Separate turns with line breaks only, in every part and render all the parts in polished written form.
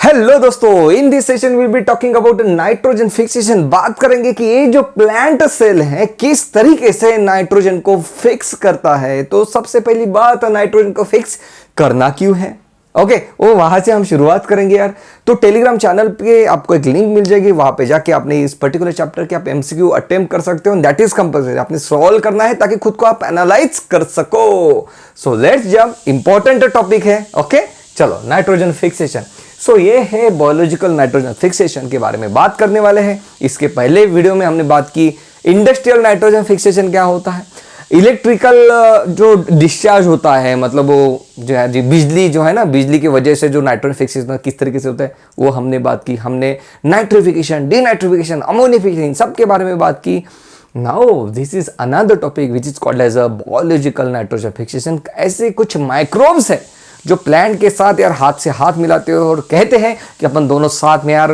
Hello दोस्तों, in this session will be talking about nitrogen fixation. बात करेंगे कि ये जो प्लांट सेल है किस तरीके से नाइट्रोजन को फिक्स करता है। तो सबसे पहली बात, नाइट्रोजन को फिक्स करना क्यों है, ओके वो वहां से हम शुरुआत करेंगे यार। तो टेलीग्राम चैनल पे आपको एक लिंक मिल जाएगी, वहां पे जाके आपने इस पर्टिकुलर चैप्टर के आप एमसीक्यू अटेम्प्ट कर सकते हो। दैट इज कंपल्सरी, आपने सॉल्व करना है ताकि खुद को आप एनालाइज कर सको। So let's jump, important topic है। ओके चलो, नाइट्रोजन फिक्सेशन। सो ये है बायोलॉजिकल नाइट्रोजन फिक्सेशन के बारे में बात करने वाले हैं। इसके पहले वीडियो में हमने बात की इंडस्ट्रियल नाइट्रोजन फिक्सेशन क्या होता है। इलेक्ट्रिकल जो डिस्चार्ज होता है, मतलब वो जो है बिजली जो है ना, बिजली की वजह से जो नाइट्रोजन फिक्सेशन किस तरीके से होता है वो हमने बात की। हमने नाइट्रिफिकेशन, डीनाइट्रिफिकेशन, अमोनिफिकेशन सबके बारे में बात की। Now this is another topic which is called as a biological nitrogen fixation. ऐसे कुछ माइक्रोब्स है जो प्लांट के साथ यार हाथ से हाथ मिलाते हो और कहते हैं कि अपन दोनों साथ में यार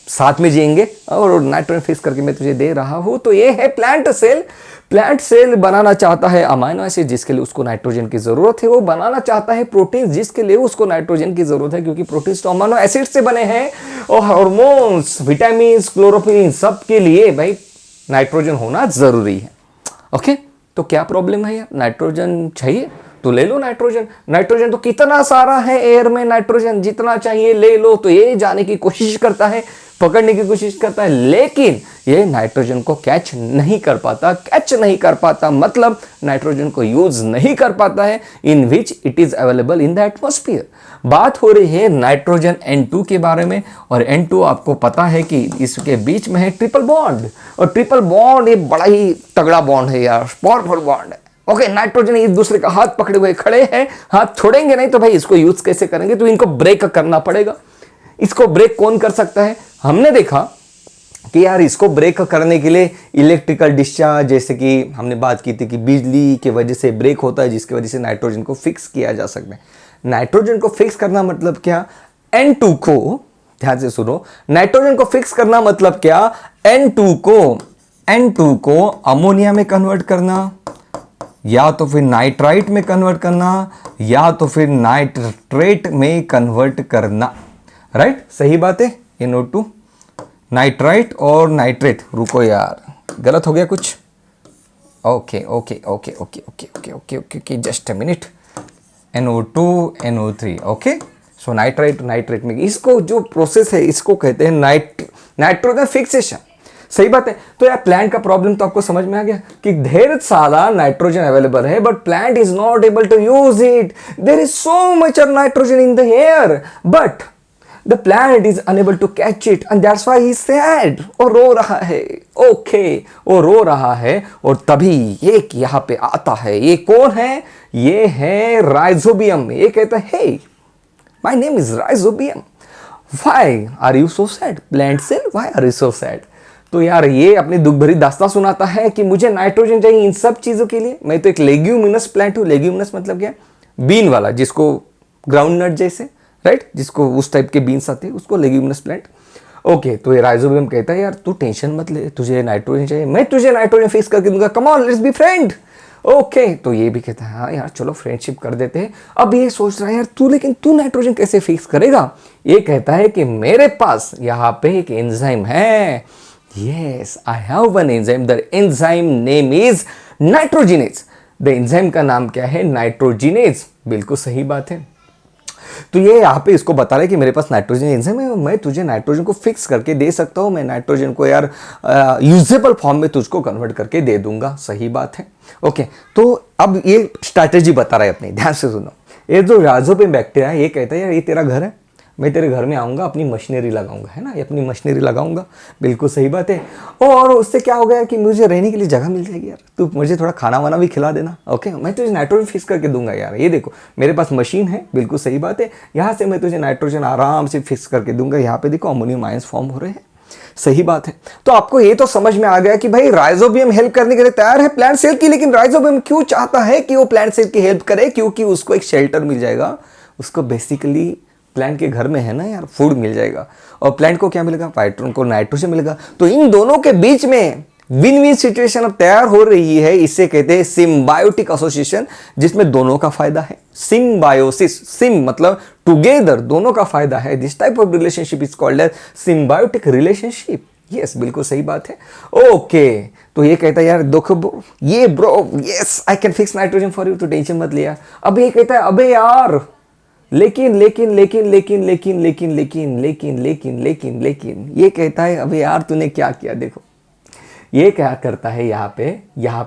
साथ में जिएंगे और नाइट्रोजन फिक्स करके मैं तुझे दे रहा हूं। तो ये है प्लांट सेल। प्लांट सेल बनाना चाहता है अमाइनो एसिड जिसके लिए उसको नाइट्रोजन की जरूरत है। वो बनाना चाहता है प्रोटीन जिसके लिए उसको नाइट्रोजन की जरूरत है, क्योंकि प्रोटीन तो अमाइनो एसिड से बने हैं। और हार्मोन्स, विटामिन, क्लोरोफिल, सब के लिए भाई नाइट्रोजन होना जरूरी है। ओके तो क्या प्रॉब्लम है यार, नाइट्रोजन चाहिए तो ले लो नाइट्रोजन। नाइट्रोजन तो कितना सारा है एयर में, नाइट्रोजन जितना चाहिए ले लो। तो ये जाने की कोशिश करता है, पकड़ने की कोशिश करता है, लेकिन ये नाइट्रोजन को कैच नहीं कर पाता। मतलब नाइट्रोजन को यूज नहीं कर पाता है in which it is available in the atmosphere. बात हो रही है नाइट्रोजन N2 के बारे में। और N2 आपको पता है कि इसके बीच में है ट्रिपल बॉन्ड। और ट्रिपल बॉन्ड ये बड़ा ही तगड़ा बॉन्ड है यार, पावरफुल बॉन्ड है। ओके नाइट्रोजन एक दूसरे का हाथ पकड़े हुए खड़े हैं, हाथ छोड़ेंगे नहीं तो भाई इसको यूज कैसे करेंगे। तो इनको ब्रेक करना पड़ेगा। इसको ब्रेक कौन कर सकता है? हमने देखा कि यार इसको ब्रेक करने के लिए इलेक्ट्रिकल डिस्चार्ज, जैसे कि हमने बात की थी कि बिजली की वजह से ब्रेक होता है, जिसकी वजह से नाइट्रोजन को फिक्स किया जा सकता है। नाइट्रोजन को फिक्स करना मतलब क्या? N2 को, ध्यान से सुनो, नाइट्रोजन को फिक्स करना मतलब क्या? N2 को अमोनिया में कन्वर्ट करना, या तो फिर नाइट्राइट में कन्वर्ट करना, या तो फिर नाइट्रेट में कन्वर्ट करना। राइट, सही बात है। NO2 नाइट्राइट और नाइट्रेट, रुको यार गलत हो गया कुछ। Okay just a minute. NO2 NO3 okay. So nitrite में इसको जो प्रोसेस है इसको कहते हैं नाइट्रोजन फिक्सेशन। सही बात है। तो यार प्लांट का प्रॉब्लम तो आपको समझ में आ गया कि ढेर सारा नाइट्रोजन अवेलेबल है but plant is not able to use it. There is so much of nitrogen in the air but the plant is unable to catch it and that's why he is sad. और रो रहा है। Okay वो रो रहा है और तभी एक यहां पे आता है। ये कौन है? ये है राइजोबियम। ये कहता है hey my name is rhizobium, why are you so sad plant cell, why are you so sad. तो यार ये अपनी दुख भरी दास्तां सुनाता है कि मुझे नाइट्रोजन चाहिए इन सब चीजों के लिए। मैं तो एक लेग्यूमिनस प्लांट हूं। लेग्यूमिनस मतलब क्या? बीन वाला, जिसको ग्राउंड नट जैसे, राइट, जिसको उस टाइप के बीन्स आते हैं उसको लेग्यूमिनस प्लांट। ओके तो ये राइजोबियम कहता है यार तू टेंशन मत ले, तुझे नाइट्रोजन चाहिए, मैं तुझे नाइट्रोजन फिक्स करके दूंगा, come on let's be friend. Okay तो ये भी कहता है हाँ यार चलो फ्रेंडशिप कर देते हैं। अब ये सोच रहा है यार लेकिन तू नाइट्रोजन कैसे फिक्स करेगा? ये कहता है कि मेरे पास यहाँ पे एक एंजाइम है। Yes, I have one enzyme. The enzyme name is nitrogenase. The enzyme का नाम क्या है? नाइट्रोजिनेज। बिल्कुल सही बात है। तो ये यहाँ पे इसको बता रहा है कि मेरे पास नाइट्रोजन एंजाइम है, मैं तुझे नाइट्रोजन को फिक्स करके दे सकता हूँ। मैं नाइट्रोजन को यार यूजेबल फॉर्म में तुझको कन्वर्ट करके दे दूंगा। सही बात है। ओके तो अब ये स्ट्रैटेजी बता रहा है अपनी, ध्यान से सुनो। ये जो राइजोबियम बैक्टीरिया है ये कहता है यार ये तेरा घर है, मैं तेरे घर में आऊँगा, अपनी मशीनरी लगाऊंगा, है ना, ये अपनी मशीनरी लगाऊंगा। बिल्कुल सही बात है। और उससे क्या हो गया कि मुझे रहने के लिए जगह मिल जाएगी यार, तू मुझे थोड़ा खाना वाना भी खिला देना। ओके मैं तुझे नाइट्रोजन फिक्स करके दूंगा यार। ये देखो मेरे पास मशीन है। बिल्कुल सही बात है। यहाँ से मैं तुझे नाइट्रोजन आराम से फिक्स करके दूंगा। यहाँ पे देखो अमोनियम आयंस फॉर्म हो रहे हैं। सही बात है। तो आपको ये तो समझ में आ गया कि भाई राइजोबियम हेल्प करने के लिए तैयार है प्लांट सेल की, लेकिन राइजोबियम क्यों चाहता है कि वो प्लांट सेल की हेल्प करे? क्योंकि उसको एक शेल्टर मिल जाएगा। उसको बेसिकली प्लांट के घर में है ना यार, फूड मिल जाएगा। और प्लांट को क्या मिलेगा? को नाइट्रोजन मिलेगा। तो इन दोनों के बीच में विन विन सिचुएशन अब तैयार हो रही है, इसे कहते हैं सिम्बायोटिक एसोसिएशन, जिसमें दोनों का फायदा है। सिम्बायोसिस, सिम मतलब टुगेदर, दोनों का फायदा है। This type of relationship is called as symbiotic relationship. Yes, बिल्कुल सही बात है। ओके, तो ये कहता है यार देखो ये bro, yes I can fix nitrogen for you, तो टेंशन मत लिया। अब ये कहता है अबे यार लेकिन लेकिन लेकिन लेकिन लेकिन लेकिन लेकिन लेकिन लेकिन लेकिन लेकिन ये कहता है अबे यार तूने क्या किया। देखो ये क्या करता है यहाँ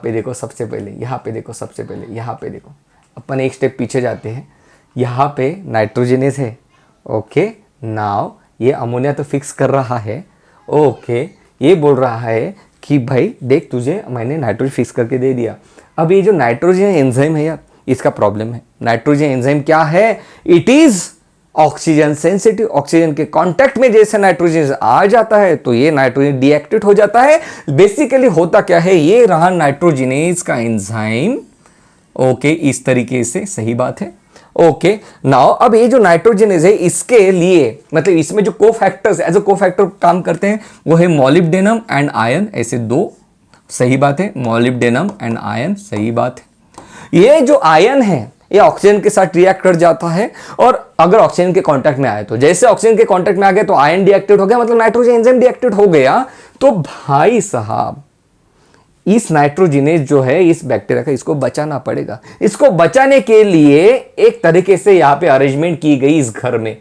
पे देखो सबसे पहले, यहाँ पे देखो सबसे पहले, यहाँ पे देखो, अपन एक स्टेप पीछे जाते हैं। यहाँ पे नाइट्रोजनेस है। ओके, नाउ ये अमोनिया तो फिक्स कर रहा है। ओके, ये बोल रहा है कि भाई देख तुझे मैंने नाइट्रोजन फिक्स करके दे दिया। अब ये जो नाइट्रोजन एंजाइम है यार, इसका प्रॉब्लम है। नाइट्रोजन एंजाइम क्या है? It is oxygen sensitive. Oxygen के कांटेक्ट में जैसे नाइट्रोजन आ जाता है तो ये नाइट्रोजन डीएक्टिवेट हो जाता है। बेसिकली होता क्या है, ये रहा नाइट्रोजिनेज का एंजाइम। ओके, इस तरीके से, सही बात है। ओके, नाउ अब ये जो नाइट्रोजनेज है इसके लिए मतलब इसमें जो कोफैक्टर्स एज अ कोफैक्टर काम करते हैं वो है मॉलिब्डेनम एंड आयन, ऐसे दो, सही बात है। मॉलिब्डेनम एंड आयन, सही बात है। ये जो आयन है ये ऑक्सीजन के साथ रिएक्ट कर जाता है और अगर ऑक्सीजन के कांटेक्ट में आए तो जैसे ऑक्सीजन के कांटेक्ट में आ गया तो आयन डीएक्टिवेट हो गया, मतलब नाइट्रोजन एंजाइम डीएक्टिवेट हो गया। तो भाई साहब इस नाइट्रोजिनेज जो है इस बैक्टीरिया का, इसको बचाना पड़ेगा। इसको बचाने के लिए एक तरीके से यहाँ पे अरेंजमेंट की गई इस घर में।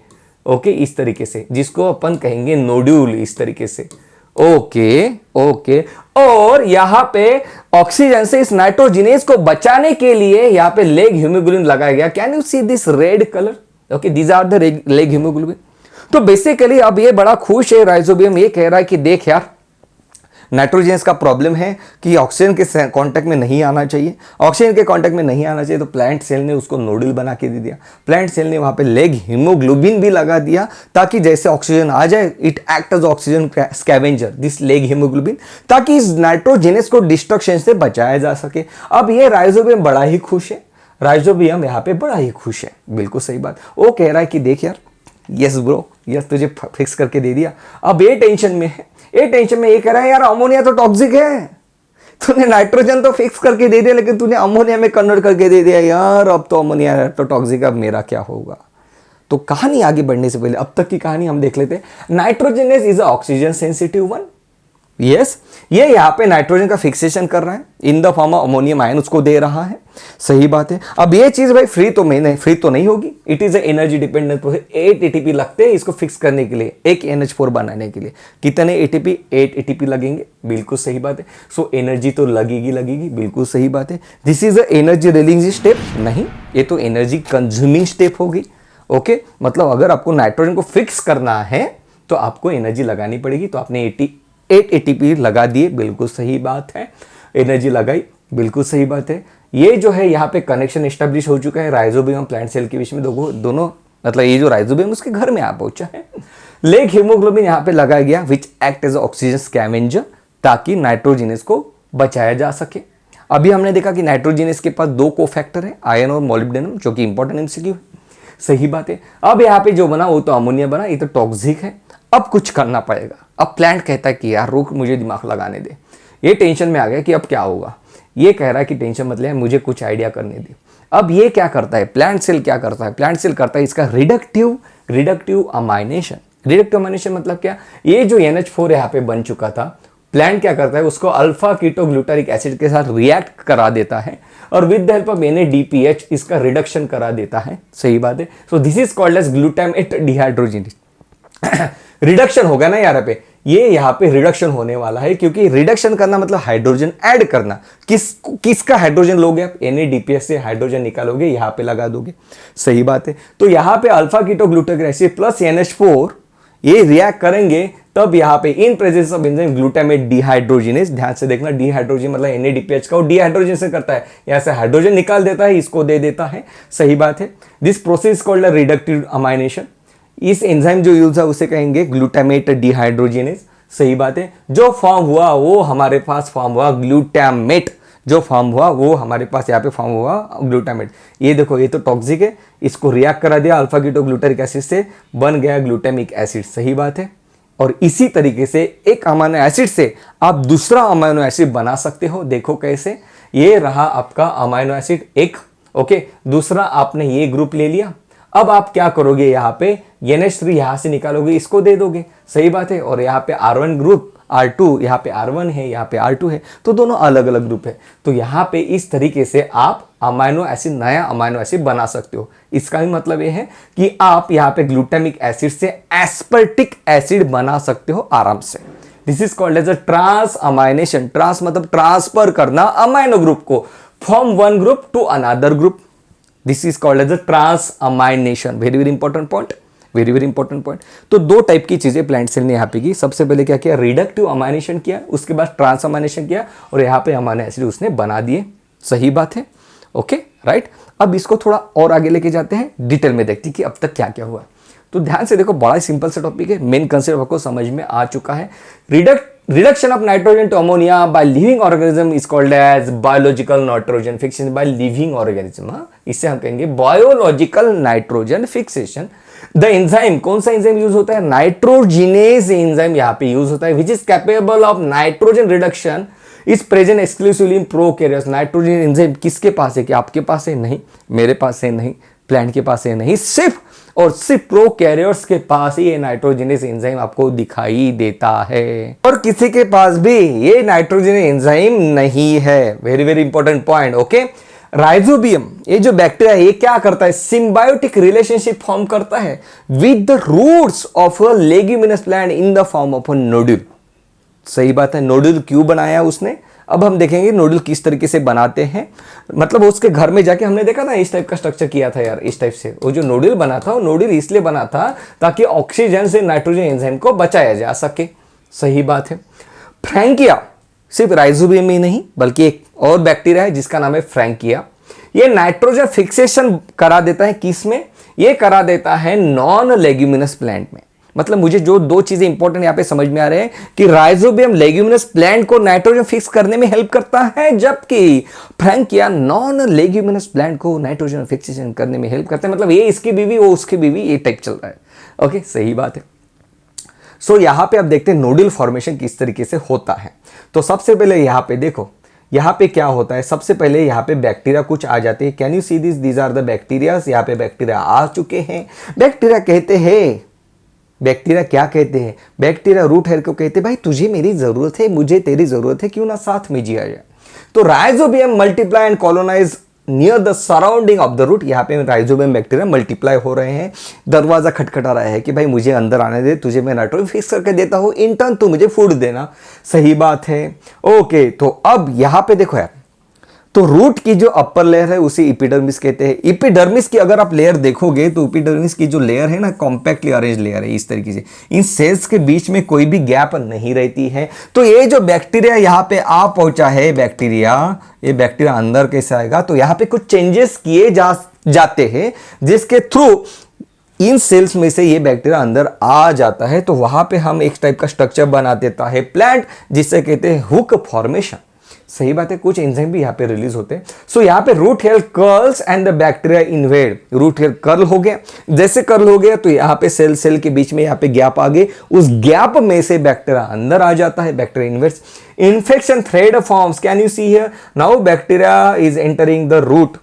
ओके, इस तरीके से, जिसको अपन कहेंगे नोड्यूल, इस तरीके से। ओके ओके, और यहां पे ऑक्सीजन से इस नाइट्रोजिनेज को बचाने के लिए यहां पे लेग हीमोग्लोबिन लगाया गया। Can you see this red colour? Okay, these are the leghaemoglobin. तो बेसिकली अब ये बड़ा खुश है राइजोबियम, ये कह रहा है कि देख यार नाइट्रोजन का प्रॉब्लम है कि ऑक्सीजन के कांटेक्ट में नहीं आना चाहिए। ऑक्सीजन के कांटेक्ट में नहीं आना चाहिए तो प्लांट सेल ने उसको नोडल बना के दे दिया। प्लांट सेल ने वहां पे लेग हीमोग्लोबिन भी लगा दिया ताकि जैसे ऑक्सीजन आ जाए it act as oxygen scavenger, this leghaemoglobin, ताकि इस नाइट्रोजनेस को डिस्ट्रक्शन से बचाया जा सके। अब ये राइजोबियम बड़ा ही खुश है, राइजोबियम यहाँ पे बड़ा ही खुश है। बिल्कुल सही बात। वो कह रहा है कि देख यार, यस ब्रो, यस तुझे फिक्स करके दे दिया। अब ये टेंशन में है, ये टेंशन में ये कह रहा है यार अमोनिया तो टॉक्सिक है, तूने नाइट्रोजन तो फिक्स करके दे दिया लेकिन तूने अमोनिया में कन्वर्ट करके दे दिया यार, अब तो अमोनिया तो टॉक्सिक, अब मेरा क्या होगा। तो कहानी आगे बढ़ने से पहले अब तक की कहानी हम देख लेते हैं। Nitrogenase is a oxygen sensitive one. Yes, ये यहां पे नाइट्रोजन का फिक्सेशन कर रहा है इन the form of ammonium ion, उसको दे रहा है, सही बात है। अब ये चीज भाई फ्री तो नहीं होगी, it is energy dependent process. 8 ATP लगते हैं इसको फिक्स करने के लिए, एक NH4 बनाने के लिए। कितने एटीपी? 8 एटीपी लगेंगे, बिल्कुल सही बात है। सो एनर्जी तो लगेगी, बिल्कुल सही बात है। This is a energy releasing step नहीं, ये तो एनर्जी कंज्यूमिंग स्टेप होगी। ओके, मतलब अगर आपको नाइट्रोजन को फिक्स करना है तो आपको एनर्जी लगानी पड़ेगी। तो आपने 8 एटीपी लगा दिए, बिल्कुल सही बात है। एनर्जी लगाई, बिल्कुल सही बात है। ये जो है यहाँ पे कनेक्शन एस्टेब्लिश हो चुका है राइजोबियम प्लांट सेल के बीच में, दोनों मतलब ये जो राइजोबियम उसके घर में आ पहुंचा है। लेग हीमोग्लोबिन यहाँ पे लगाया गया which act as oxygen scavenger, ताकि नाइट्रोजिनेस को बचाया जा सके। अभी हमने देखा कि नाइट्रोजिनेस के पास 2 कोफैक्टर है, आयन और मॉलिब्डेनम, जो कि इंपॉर्टेंट MCQ है, सही बात है। अब यहाँ पे जो बना वो तो अमोनिया बना, ये तो टॉक्सिक है। अब कुछ करना पड़ेगा। अब प्लांट कहता है कि यार रुक, मुझे दिमाग लगाने दे। ये टेंशन में आ गया कि अब क्या होगा। ये कह रहा है कि टेंशन मत ले, मुझे कुछ आइडिया करने दे। अब ये क्या करता है, प्लांट सेल क्या करता है? प्लांट सेल करता है इसका रिडक्टिव अमाइनेशन। रिडक्टिव अमाइनेशन मतलब क्या? ये जो NH4 यहाँ पे बन चुका था, प्लांट क्या करता है उसको अल्फा कीटोग्लूटारिक एसिड के साथ रिएक्ट करा देता है और with the help of NADPH इसका रिडक्शन करा देता है, सही बात है। So this is called as glutamate dehydrogenase. Reduction होगा ना यार पे, ये यहाँ पे रिडक्शन होने वाला है, क्योंकि रिडक्शन करना मतलब हाइड्रोजन ऐड करना। किसका हाइड्रोजन लोगे आप? NADPH से हाइड्रोजन निकालोगे, यहाँ पे लगा दोगे, सही बात है। तो यहाँ पे alpha ketoglutaric acid plus NH4 ये रिएक्ट करेंगे, तब यहाँ पे इन presence of enzyme glutamate dehydrogenase, ध्यान से देखना, डिहाइड्रोजन मतलब NADPH का, वो डिहाइड्रोजन से करता है, यहाँ से हाइड्रोजन निकाल देता है, इसको दे देता है, सही बात है। This process called reductive amination. इस एंजाइम जो यूज है उसे कहेंगे ग्लूटामेट डिहाइड्रोजिनेज, सही बात है। जो फॉर्म हुआ वो हमारे पास फॉर्म हुआ ग्लूटामेट, जो फॉर्म हुआ वो हमारे पास यहाँ पे फॉर्म हुआ ग्लूटामेट। ये देखो, ये तो टॉक्सिक है, इसको रिएक्ट करा दिया अल्फा कीटोग्लूटारिक एसिड से, बन गया ग्लूटामिक एसिड, सही बात है। और इसी तरीके से एक अमीनो एसिड से आप दूसरा अमीनो एसिड बना सकते हो। देखो कैसे, ये रहा आपका अमीनो एसिड एक, ओके। दूसरा आपने ये ग्रुप ले लिया, अब आप क्या करोगे, यहाँ पे NH3 यहां से निकालोगे, इसको दे दोगे, सही बात है। और यहाँ पे R1 ग्रुप, R2, यहाँ पे R1 है, यहाँ पे R2 है, तो दोनों अलग अलग ग्रुप है। तो यहाँ पे इस तरीके से आप अमीनो एसिड, नया अमीनो एसिड बना सकते हो। इसका भी मतलब ये है कि आप यहाँ पे ग्लूटामिक एसिड से एस्पर्टिक एसिड बना सकते हो आराम से। This is called as a transamination. Trans मतलब ट्रांसफर करना अमाइनो ग्रुप को from one group to another group. This is called as a transamination. Very very important point, very very important point. तो दो टाइप की चीजें plant cell ने यहाँ पे की। सबसे पहले क्या किया, रिडक्टिव अमाइनेशन किया, उसके बाद ट्रांसअमाइनेशन किया, और यहाँ पे अमाइनो एसिड उसने बना दिए। सही बात है, ओके, राइट। अब इसको थोड़ा और आगे लेके जाते हैं, डिटेल में देखते हैं कि अब तक क्या क्या हुआ। तो ध्यान से देखो, बड़ा सिंपल सा टॉपिक है, मेन कंसेप्ट आपको समझ में आ चुका है। Reduction of nitrogen to ammonia by living organism is called as biological nitrogen fixation by living organism. इससे हम कहेंगे biological nitrogen fixation. The enzyme, कौन सा एंजाइम यूज होता है, नाइट्रोजिनेज एंजाइम यहाँ पे यूज होता है, which is capable of nitrogen reduction is present exclusively in prokaryotes. Nitrogen enzyme किसके पास है, कि आपके पास है, नहीं, मेरे पास है, नहीं, प्लांट के पास है, नहीं, सिर्फ और सिर्फ प्रोकैरियोट्स के पास ही ये नाइट्रोजनस एंजाइम आपको दिखाई देता है, और किसी के पास भी ये नाइट्रोजन एंजाइम नहीं है। Very very important point, okay. Rhizobium, ये जो बैक्टीरिया, ये क्या करता है, सिम्बायोटिक रिलेशनशिप फॉर्म करता है with the roots of a leguminous plant in the form of a nodule. सही बात है, नोड्यूल क्यों बनाया उसने, अब हम देखेंगे नोडल किस तरीके से बनाते हैं। मतलब उसके घर में जाके हमने देखा ना, इस टाइप का स्ट्रक्चर किया था यार, इस टाइप से। वो जो नोडल बना था, वो नोडल इसलिए बना था ताकि ऑक्सीजन से नाइट्रोजन एंजाइम को बचाया जा सके। सही बात है। फ्रैंकिया सिर्फ राइजोबियम ही नहीं, बल्कि एक और बैक्टीरिया है जिसका नाम है फ्रैंकिया। ये नाइट्रोजन फिक्सेशन करा देता है किस में, ये करा देता है नॉन लेग्यूमिनस प्लांट में। मतलब मुझे जो दो चीजें इंपॉर्टेंट यहां पे समझ में आ रहे हैं कि राइजोबियम लेग्यूमिनस प्लांट को नाइट्रोजन फिक्स करने में हेल्प करता है, जबकि फ्रैंकिया नॉन लेग्यूमिनस प्लांट को नाइट्रोजन फिक्सेशन करने में हेल्प करता है। मतलब ये इसकी बीवी, वो उसकी बीवी, ये टाइप चल रहा है। ओके, सही बात है। सो यहां पे आप देखते हैं नोडल फॉर्मेशन किस तरीके से होता है। तो सबसे पहले यहां पे देखो, यहां पे क्या होता है, सबसे पहले यहां पे बैक्टीरिया कुछ आ जाते हैं। Can you see this, these are the bacteria. यहां पे बैक्टीरिया आ चुके हैं। बैक्टीरिया कहते हैं, बैक्टीरिया क्या कहते हैं, बैक्टीरिया रूट हेयर को कहते हैं, भाई तुझे मेरी जरूरत है, मुझे तेरी जरूरत है, क्यों ना साथ में जिया जाए। तो rhizobium multiply and colonise near the surrounding of the root. यहाँ पे राइजोबियम बैक्टीरिया मल्टीप्लाई हो रहे हैं, दरवाजा खटखटा रहा है कि भाई मुझे अंदर आने दे, तुझे मैं नाइट्रोजन फिक्स करके देता हूं, इन टर्न तू मुझे फूड देना। सही बात है, ओके। तो अब यहां पे देखो यार, तो रूट की जो अपर लेयर है उसे इपिडर्मिस कहते हैं। इपिडर्मिस की अगर आप लेयर देखोगे तो इपिडर्मिस की जो लेयर है ना, कॉम्पैक्टली अरेंज लेयर है इस तरीके से, इन सेल्स के बीच में कोई भी गैप नहीं रहती है। तो ये जो बैक्टीरिया यहाँ पे आ पहुंचा है, बैक्टीरिया, ये बैक्टीरिया अंदर कैसे आएगा, तो यहाँ पे कुछ चेंजेस किए जाते हैं जिसके थ्रू इन सेल्स में से ये बैक्टीरिया अंदर आ जाता है। तो वहां पे हम एक टाइप का स्ट्रक्चर बना देता है प्लांट, जिसे कहते हैं हुक फॉर्मेशन। सही बात है, कुछ एंजाइम भी यहाँ पे रिलीज होते हैं। सो यहाँ पे root hair curls and the bacteria invade. Root hair curl हो गया, जैसे कर्ल हो गया तो यहाँ पे सेल के बीच में यहाँ पे गैप आ गए, उस गैप में से बैक्टीरिया अंदर आ जाता है, bacteria invades. Infection thread forms, can you see here, now bacteria is entering the root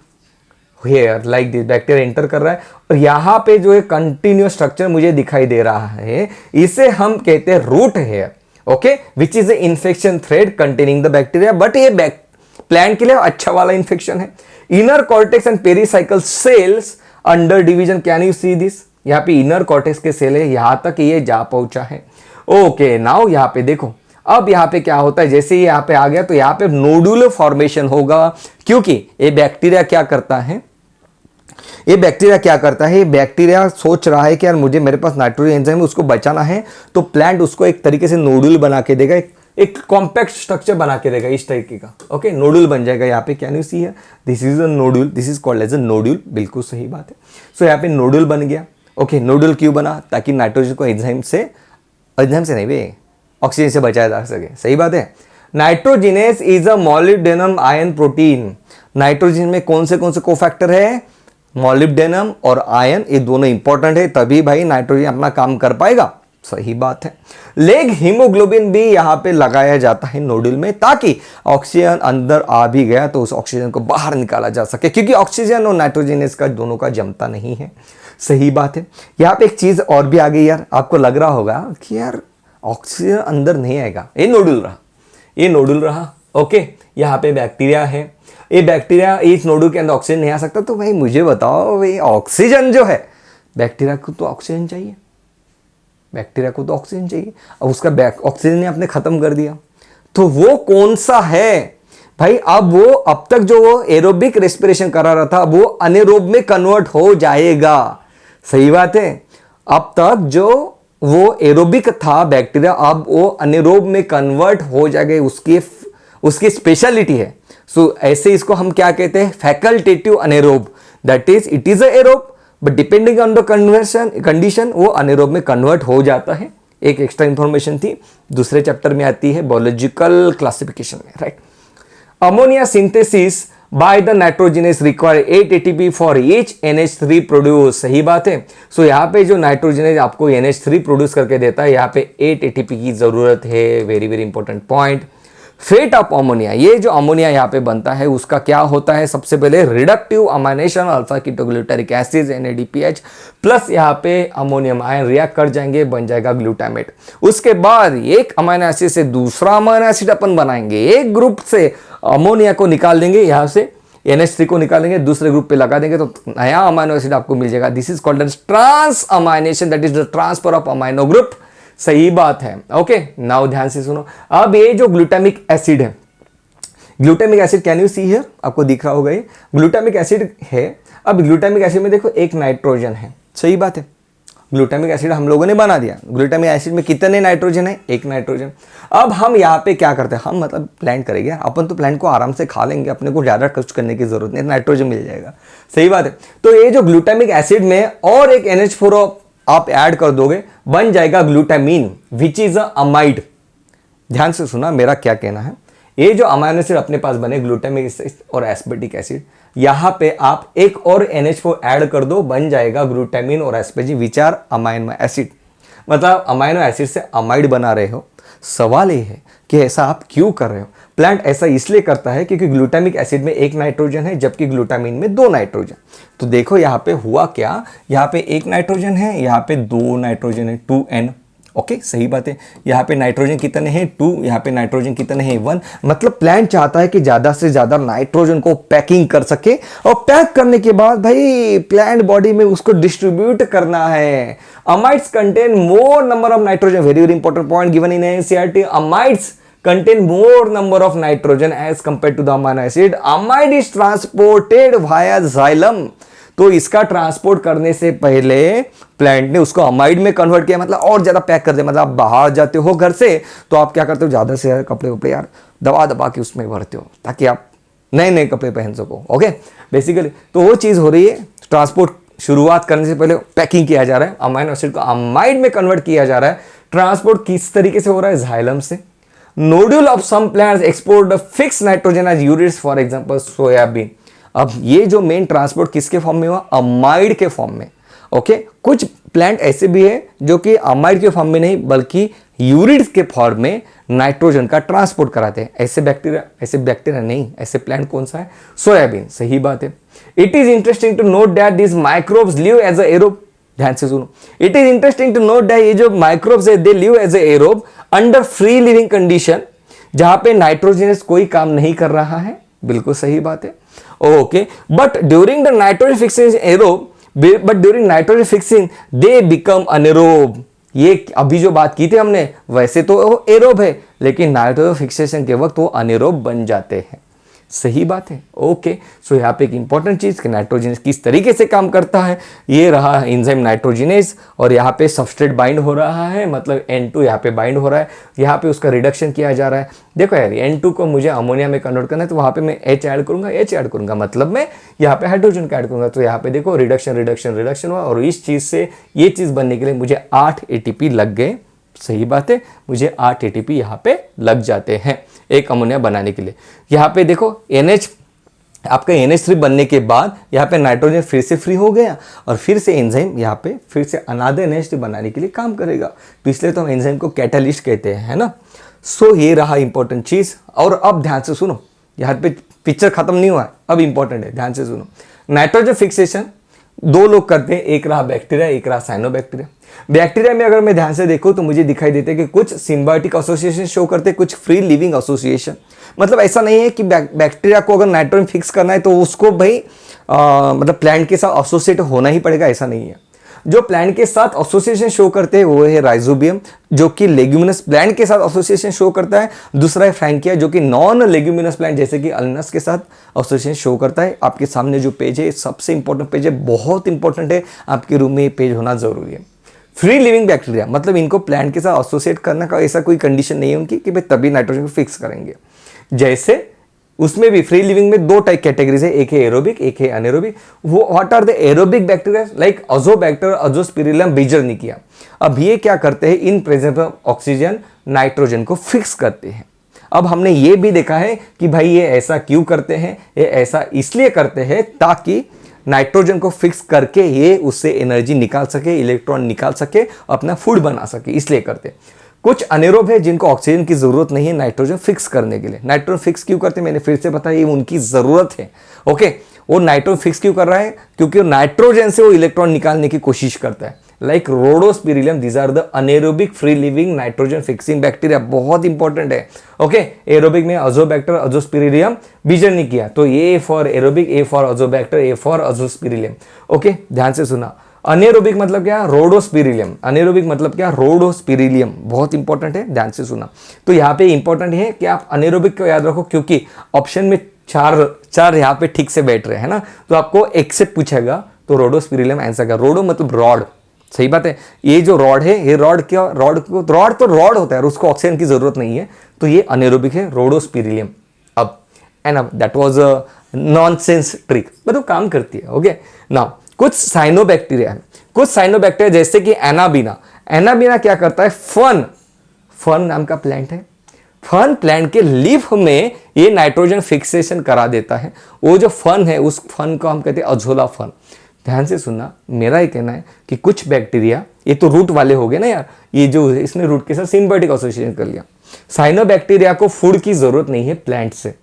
hair like this. Bacteria enter कर रहा है और यहाँ पे जो है कंटिन्यूअस स्ट्रक्चर मुझे दिखाई दे रहा है, इसे हम कहते हैं root hair, okay, which is a infection thread containing the bacteria. But ये प्लांट के लिए अच्छा वाला इन्फेक्शन है। Inner cortex and pericycle cells under division, can you see this, यहाँ पे इनर कॉर्टेक्स के सेल है, यहां तक ये जा पहुंचा है। ओके, नाउ यहाँ पे देखो, अब यहाँ पे क्या होता है, जैसे ही यहाँ पे आ गया तो यहाँ पे नोडुलर फॉर्मेशन होगा, क्योंकि ये बैक्टीरिया क्या करता है, ये बैक्टीरिया सोच रहा है कि यार मुझे, मेरे पास नाइट्रोजन एंजाइम है, उसको बचाना है, तो प्लांट उसको एक तरीके से नोडुल बना के देगा, एक कॉम्पैक्ट स्ट्रक्चर बना के देगा इस तरीके का। ओके, नोडुल बन जाएगा यहाँ पे। कैन यू सी है, this is a nodule, this is called as a nodule. बिल्कुल सही बात है। सो यहाँ पे नोडुल बन गया। ओके, नोडुल क्यों बना, ताकि नाइट्रोजन को एंजाइम से नहीं बे, ऑक्सीजन से बचाया जा सके। सही बात है। Nitrogenous is a molybdenum ion protein. Nitrogen में कौन से कोफैक्टर है, मॉलिब्डेनम और आयन, ये दोनों इंपॉर्टेंट है, तभी भाई नाइट्रोजन अपना काम कर पाएगा। सही बात है। लेग हीमोग्लोबिन भी यहाँ पे लगाया जाता है नोडुल में, ताकि ऑक्सीजन अंदर आ भी गया तो उस ऑक्सीजन को बाहर निकाला जा सके, क्योंकि ऑक्सीजन और नाइट्रोजन इसका दोनों का जमता नहीं है। सही बात है। यहाँ पे एक चीज और भी आ गई यार, आपको लग रहा होगा कि यार ऑक्सीजन अंदर नहीं आएगा, ये नोडुल रहा, ये नोडुल रहा, ओके। यहाँ पे बैक्टीरिया है, ये बैक्टीरिया इस नोडुल के अंदर ऑक्सीजन नहीं आ सकता। तो भाई मुझे बताओ, भाई ऑक्सीजन जो है, बैक्टीरिया को तो ऑक्सीजन चाहिए, बैक्टीरिया को तो ऑक्सीजन चाहिए। अब उसका ऑक्सीजन ने आपने खत्म कर दिया, तो वो कौन सा है भाई? अब वो अब तक जो वो एरोबिक रेस्पिरेशन करा रहा था, वो अनेरोब में कन्वर्ट हो जाएगा। सही बात है। अब तक जो वो एरोबिक था बैक्टीरिया, अब वो अनेरोब में कन्वर्ट हो जाएगा, उसकी स्पेशलिटी है। सो ऐसे इसको हम क्या कहते हैं? Facultative anaerobe. That is it is a aerobe, but depending on the conversion condition वो अनेरोब में कन्वर्ट हो जाता है। एक एक्स्ट्रा इंफॉर्मेशन थी, दूसरे चैप्टर में आती है बायोलॉजिकल क्लासिफिकेशन में, right. Ammonia synthesis by the nitrogenase require 8 ATP for each NH3 produce. सही बात है। सो यहाँ पे जो नाइट्रोजनेस आपको NH3 प्रोड्यूस करके देता है, यहाँ पे 8 ATP की जरूरत है। Very very important point. Fate of ammonia, ये जो अमोनिया यहाँ पे बनता है उसका क्या होता है? सबसे पहले reductive amination alpha ketoglutaric acid NADPH plus यहाँ पे अमोनियम आयन रिएक्ट कर जाएंगे, बन जाएगा ग्लूटामेट। उसके बाद एक अमाइनो एसिड से दूसरा अमाइनो एसिड अपन बनाएंगे, एक ग्रुप से अमोनिया को निकाल देंगे, यहाँ से NH3 को निकालेंगे, दूसरे ग्रुप पे लगा देंगे तो नया अमाइनो एसिड आपको मिल जाएगा। This is called as transamination, that is the transfer of amino group. सही बात है, ओके। नाउ ध्यान से सुनो। अब ये जो ग्लूटामिक एसिड है, glutamic acid can you see here, आपको दिख रहा होगा ये ग्लूटामिक एसिड है। अब ग्लूटामिक एसिड में देखो एक नाइट्रोजन है। सही बात है। ग्लूटामिक एसिड हम लोगों ने बना दिया। ग्लूटामिक एसिड में कितने नाइट्रोजन है? एक नाइट्रोजन। अब हम यहाँ पे क्या करते हैं? हम मतलब प्लांट करेंगे, अपन तो प्लांट को आराम से खा लेंगे, अपने को ज्यादा कुछ करने की जरूरत नहीं, नाइट्रोजन मिल जाएगा। सही बात है। तो ये जो ग्लूटामिक एसिड में और एक NH4 आप ऐड कर दोगे, बन जाएगा glutamine, which is a amide. ध्यान से सुना मेरा क्या कहना है। ये जो अमाइनो एसिड अपने पास बने, ग्लूटामिक एसिड और एस्पेटिक एसिड, यहां पे आप एक और NH4 ऐड कर दो, बन जाएगा ग्लूटामीन और एस्पेटिक, विच आर अमाइनो एसिड। मतलब अमाइनो एसिड से अमाइड बना रहे हो। सवाल ये है कि ऐसा आप क्यों कर रहे हो? प्लांट ऐसा इसलिए करता है क्योंकि ग्लूटामिक एसिड में एक नाइट्रोजन है, जबकि ग्लूटामीन में 2 नाइट्रोजन। तो देखो यहाँ पे हुआ क्या, यहाँ पे एक नाइट्रोजन है, यहाँ पे 2 नाइट्रोजन है, 2N। ओके, सही बात है। यहाँ पे नाइट्रोजन कितने हैं? 2। यहाँ पे नाइट्रोजन कितने हैं? 1। मतलब प्लांट चाहता है कि ज्यादा से ज्यादा नाइट्रोजन को पैकिंग कर सके, और पैक करने के बाद भाई प्लांट बॉडी में उसको डिस्ट्रीब्यूट करना है। Amides contain more number of nitrogen. Very very important point given in NCERT। Amides contain more number of nitrogen as compared to the amino acid. Amide is transported via xylem. तो इसका transport करने से पहले plant ने उसको amide में convert किया, मतलब और ज्यादा पैक कर दिया। मतलब आप बाहर जाते हो घर से तो आप क्या करते हो? ज्यादा से ज्यादा कपड़े वपड़े यार दबा दबा के उसमें भरते हो, ताकि आप नए नए कपड़े पहन सको। ओके, बेसिकली तो वो चीज हो रही है। ट्रांसपोर्ट शुरुआत करने से पहले पैकिंग किया जा रहा है, अमाइनो एसिड को अमाइड में कन्वर्ट किया जा रहा है। ट्रांसपोर्ट किस तरीके से हो रहा है? जाइलम से। Nodule of some plants export fix nitrogen as ureides, for example soybean. अब ये जो मेन ट्रांसपोर्ट किसके फॉर्म में हुआ? अमाइड के फॉर्म में। ओके, कुछ प्लांट ऐसे भी है जो कि अमाइड के फॉर्म में नहीं बल्कि यूरिट्स के फॉर्म में नाइट्रोजन का ट्रांसपोर्ट कराते हैं। ऐसे बैक्टीरिया नहीं, ऐसे प्लांट कौन सा है? सोयाबीन। सही बात है। It is interesting to note that this microbes live as a aerobe. ध्यान से सुनो। It is interesting to note that ये जो माइक्रोब्स है they live as a aerobe under free living condition, जहां पे नाइट्रोजनस कोई काम नहीं कर रहा है। बिल्कुल सही बात है। Okay, but during the nitrogen fixing aerobe, but during nitrogen fixing they become anaerobe. ये अभी जो बात की थी हमने, वैसे तो वो एरोब है, लेकिन नाइट्रोजन फिक्सेशन के वक्त वो अनएरोब बन जाते हैं। सही बात है। ओके, सो यहाँ पे एक इंपॉर्टेंट चीज कि नाइट्रोजनेस किस तरीके से काम करता है, ये रहा एंजाइम नाइट्रोजनेस, और यहाँ पे सबस्ट्रेट बाइंड हो रहा है, मतलब N2 यहाँ पे बाइंड हो रहा है, यहाँ पे उसका रिडक्शन किया जा रहा है। देखो यार, N2 को मुझे अमोनिया में कन्वर्ट करना है, तो वहाँ पे मैं H ऐड करूंगा, मतलब मैं यहाँ पे हाइड्रोजन का ऐड करूंगा। तो यहाँ पे देखो रिडक्शन हुआ, और इस चीज से ये चीज बनने के लिए मुझे 8 ATP लग गए। सही बात है, मुझे 8 ATP यहाँ पे लग जाते हैं एक अमोनिया बनाने के लिए। यहाँ पे देखो NH आपका NH3 बनने के बाद यहाँ पे नाइट्रोजन फिर से फ्री हो गया और फिर से एंजाइम यहाँ पे फिर से अनदर NH3 बनाने के लिए काम करेगा। तो इसलिए तो हम एंजाइम को कैटालिस्ट कहते हैं, है ना। सो ये रहा इंपॉर्टेंट चीज। और अब ध्यान से सुनो, यहाँ पे पिक्चर खत्म नहीं हुआ है, अब इंपॉर्टेंट है, ध्यान से सुनो। नाइट्रोजन फिक्सेशन दो लोग करते हैं, एक रहा बैक्टीरिया, एक रहा साइनोबैक्टीरिया। बैक्टीरिया में अगर मैं ध्यान से देखूं तो मुझे दिखाई देते हैं कि कुछ सिम्बायोटिक एसोसिएशन शो करते हैं, कुछ फ्री लिविंग एसोसिएशन। मतलब ऐसा नहीं है कि बैक्टीरिया को अगर नाइट्रोजन फिक्स करना है तो उसको भाई मतलब प्लांट के साथ एसोसिएट होना ही पड़ेगा, ऐसा नहीं है। जो प्लांट के साथ एसोसिएशन शो करते हैं वो है राइजोबियम, जो कि लेग्यूमिनस प्लांट के साथ एसोसिएशन शो करता है। दूसरा है फ्रैंकिया, जो कि नॉन लेग्यूमिनस प्लांट जैसे कि अल्नस के साथ एसोसिएशन शो करता है। आपके सामने जो पेज है सबसे इंपॉर्टेंट पेज है, बहुत इंपॉर्टेंट है, आपके रूम में ये पेज होना जरूरी है। फ्री लिविंग बैक्टीरिया मतलब इनको प्लांट के साथ एसोसिएट करने का ऐसा कोई कंडीशन नहीं है उनकी कि भाई तभी नाइट्रोजन को फिक्स करेंगे। जैसे उसमें भी फ्री लिविंग में दो टाइप कैटेगरीज है, एक है एरोबिक, एक है अनेरोबिक। वो what are the aerobic bacteria like azotobacter, azospirillum, beijerinckia. अब ये क्या करते हैं, in presence of oxygen nitrogen को फिक्स करते हैं। अब हमने ये भी देखा है कि भाई ये ऐसा क्यों करते हैं, ये ऐसा इसलिए करते हैं ताकि नाइट्रोजन को फिक्स करके ये उससे एनर्जी निकाल सके, इलेक्ट्रॉन निकाल सके, अपना फूड बना सके, इसलिए करते हैं। कुछ अनेरोब है जिनको ऑक्सीजन की जरूरत नहीं है नाइट्रोजन फिक्स करने के लिए। नाइट्रोजन फिक्स क्यों करते हैं, मैंने फिर से बताया, ये उनकी जरूरत है। ओके, वो नाइट्रोजन फिक्स क्यों कर रहा है, क्योंकि वो नाइट्रोजन से वो इलेक्ट्रॉन निकालने की कोशिश करता है। Like rhodospirillum, these are the anaerobic free living nitrogen fixing bacteria, बहुत इंपॉर्टेंट है। ओके, एरोबिक में अजोबैक्टर, अजोस्पिरिलियम, बीजरनिकिया। तो A for aerobic, A for azotobacter, A for azospirillum. Okay, ध्यान से सुना। अनेरोबिक मतलब क्या, रोडोस्पिरिलियम। अनेरोबिक मतलब क्या, रोडोस्पिरिलियम, बहुत इंपॉर्टेंट है, ध्यान से सुना। तो यहाँ पे इंपॉर्टेंट है कि आप अनेरोबिक को याद रखो, क्योंकि ऑप्शन में चार यहाँ पे ठीक से बैठ रहे हैं ना, तो आपको एक से पूछेगा तो रोडोस्पिरिलियम आंसर का। रोडो मतलब रॉड, सही बात है। ये जो रॉड है, ये रॉड क्या, रॉड तो रॉड होता है और उसको ऑक्सीजन की जरूरत नहीं है, तो ये अनेरोबिक है, रोडोस्पिरिलियम। अब एंड अब that was a nonsense trick, but वो काम करती है। ओके, नाउ कुछ साइनोबैक्टीरिया है, कुछ साइनोबैक्टीरिया जैसे कि एनाबीना। एनाबीना क्या करता है, फन नाम का प्लांट है, फन प्लांट के लीफ में ये नाइट्रोजन फिक्सेशन करा देता है। वो जो फन है, उस फन को हम कहते हैं अझोला फन। ध्यान से सुनना, मेरा ये कहना है कि कुछ बैक्टीरिया, ये तो रूट वाले हो गए ना यार, ये जो इसने रूट के साथ सिम्बायोटिक एसोसिएशन कर लिया। साइनोबैक्टीरिया को फूड की जरूरत नहीं है, प्लांट से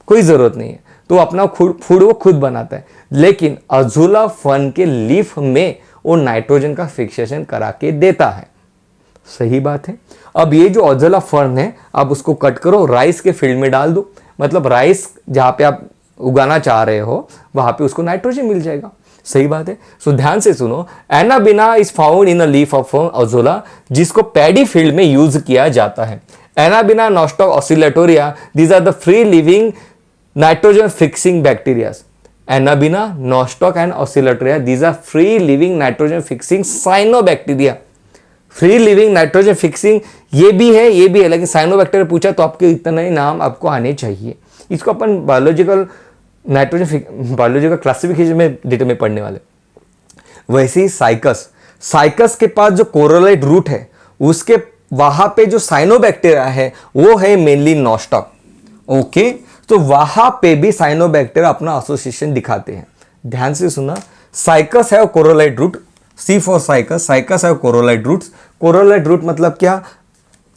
कोई जरूरत नहीं है, तो अपना फूड वो खुद बनाता है। लेकिन अझोला फन के लीफ में वो नाइट्रोजन का फिक्सेशन करा के देता है, सही बात है। अब ये जो अझोला फन है, आप उसको कट करो, राइस के फील्ड में डाल दो, मतलब राइस जहां पे आप उगाना चाह रहे हो वहां पे उसको नाइट्रोजन मिल जाएगा, सही बात है। सो ध्यान से सुनो, anabaena is found in a leaf of azolla, जिसको पैडी फील्ड में यूज किया जाता है। Anabaena, nostoc, Oscillatoria, these are the free living nitrogen fixing bacteria. Anabaena, nostoc and oscillatoria, these are free living nitrogen fixing cyanobacteria. Free living nitrogen fixing ये भी है, ये भी है, लेकिन साइनोबैक्टीरिया पूछा तो आपके इतना ही नाम आपको आने चाहिए। इसको अपन बायोलॉजिकल बायोलॉजिकल क्लासिफिकेशन में डिटेल में पढ़ने वाले। वैसे ही साइकस के पास जो कोरोलाइट रूट है, उसके वहां पे जो साइनोबैक्टीरिया है वो है मेनली नॉस्टॉक। ओके, तो वहां पे भी साइनोबैक्टीरिया अपना एसोसिएशन दिखाते हैं। ध्यान से सुना, साइकस है कोरोलाइट रूट, सी फॉर साइकस है कोरोलाइट रूट्स। कोरोलाइट रूट मतलब क्या,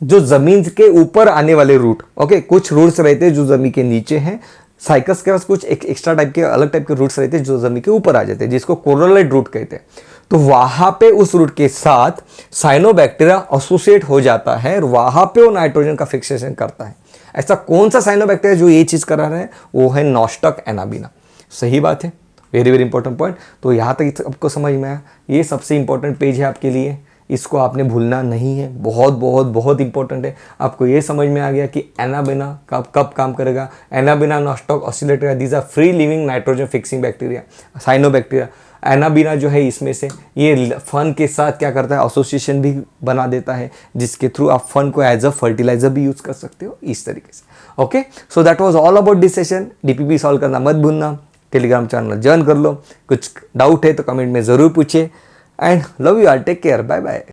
जो जमीन के ऊपर आने वाले रूट। ओके, कुछ रूट्स रहते हैं जो जमीन के नीचे हैं, साइकस के पास कुछ एक्स्ट्रा टाइप के, अलग टाइप के रूट्स रहते हैं जो जमीन के ऊपर आ जाते हैं, जिसको कोरोलाइट रूट कहते हैं। तो वहां पे उस रूट के साथ साइनोबैक्टीरिया एसोसिएट हो जाता है और वहां पे वो नाइट्रोजन का फिक्सेशन करता है। ऐसा कौन सा साइनोबैक्टीरिया जो ये चीज करा रहा है, वो है नॉस्टॉक एनाबिना, सही बात है। Very very important point. तो यहाँ तक आपको समझ में आया, ये सबसे इंपॉर्टेंट पेज है आपके लिए, इसको आपने भूलना नहीं है, बहुत बहुत बहुत इंपॉर्टेंट है। आपको ये समझ में आ गया कि एनाबिना कब काम करेगा। Anabaena, nostoc, Oscillatoria, these are free living nitrogen fixing bacteria, cyanobacteria. Anabaena जो है इसमें से ये फन के साथ क्या करता है, एसोसिएशन भी बना देता है, जिसके थ्रू आप फन को एज अ फर्टिलाइजर भी यूज कर सकते हो, इस तरीके से। Okay, so that was all about this session. DPP solve करना मत भूलना, टेलीग्राम चैनल ज्वाइन कर लो। कुछ डाउट है तो कमेंट में जरूर पूछिए। And love you all, take care, bye bye.